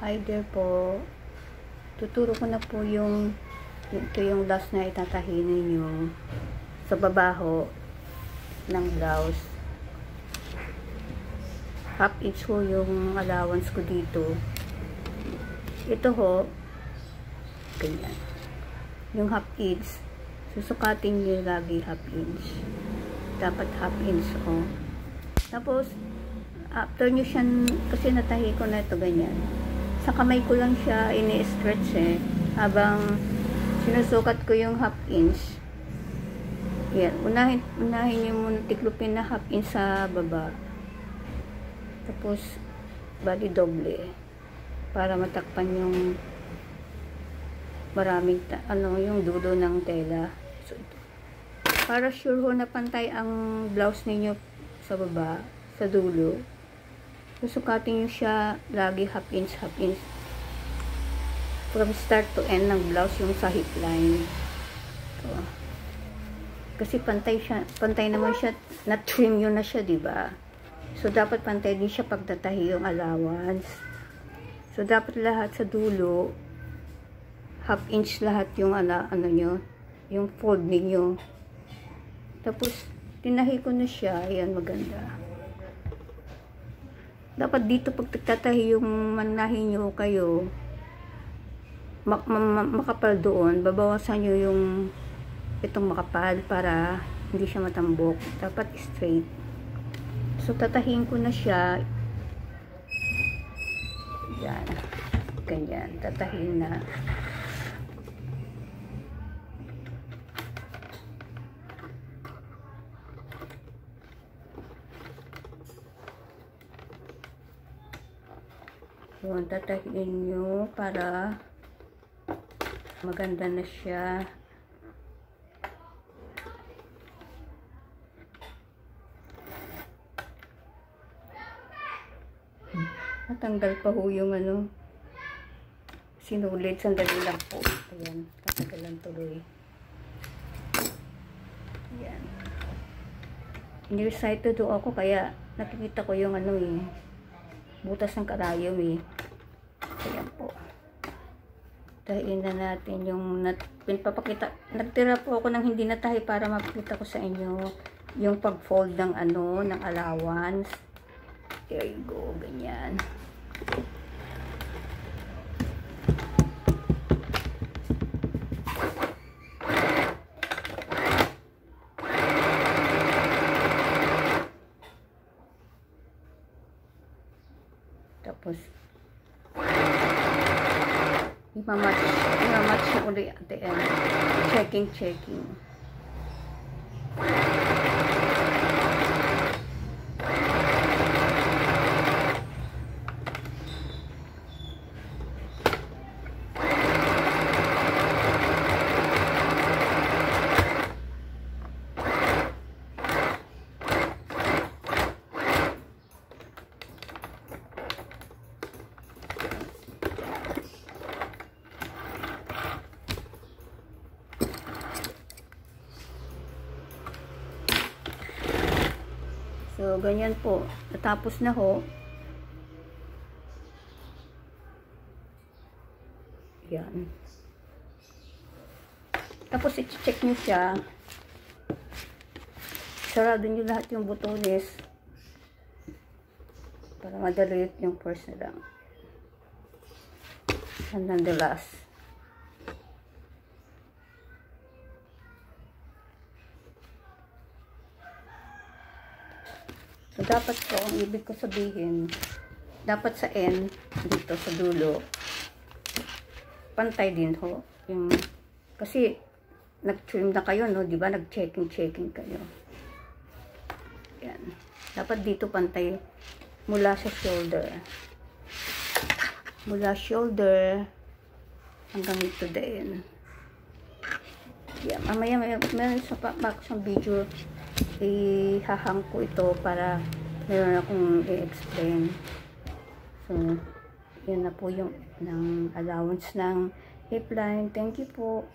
Hi there po. Tuturo ko na po ito yung last na itatahi ninyo sa babaho ng blouse. Half inch ho yung allowance ko dito. Ito ho, ganyan. Yung half inch, susukatin nyo lagi half inch. Dapat half inch ho. Tapos, after nyo siya, kasi natahi ko na ito ganyan. Sa kamay ko lang siya ini-stretch habang sinusukat ko yung half inch. Yan, unahin nyo muna tiklupin na half inch sa baba. Tapos, bali doble. Para matakpan yung maraming, yung dulo ng tela. So, ito. Para sure ho na pantay ang blouse ninyo sa baba, sa dulo. Susukatin nyo siya lagi half inch from start to end ng blouse yung sa hip line. Ito. Kasi pantay naman siya, na-trim yun na siya, diba? So dapat pantay din siya pagtatahi yung allowance. So dapat lahat sa dulo half inch lahat yung nyo, yung fold ninyo. Tapos tinahi ko na siya, ayan, maganda. Dapat dito pag tatahi yung manahin nyo kayo, makapal doon, babawasan nyo yung itong makapal para hindi siya matambok. Dapat straight. So tatahiin ko na siya. Yan. Ganyan. Tatahiin na. Yun, tatahiin nyo para maganda na siya. Natanggal pa ho yung sinulit. Sandali lang po. Ayan, tatagalan tuloy. Ayan. Excited ho ako kaya nakikita ko yung butas ng karayom Ayan po. Tahiin na natin yung pinapakita. Nagtira po ako ng hindi natahi para mapakita ko sa inyo yung pag-fold ng ng allowance. There you go. Ganyan. Tapos imamatch ulit at the end. Checking. So, ganyan po. Natapos na ho. Yan. Tapos, i-check nyo siya. Sarado nyo lahat yung butones. Para madali yung first na lang. And then the last. So, dapat po, ang ibig ko sabihin, dapat sa end, dito sa dulo, pantay din ho. Kasi, nag-trim na kayo, no? Diba? Nag-checking kayo. Yan. Dapat dito pantay mula sa shoulder. Mula shoulder hanggang ito din. Yan. Mamaya, meron sa isang video, ihahang ko ito para meron akong i-explain. So, yun na po yung allowance ng hip line. Thank you po.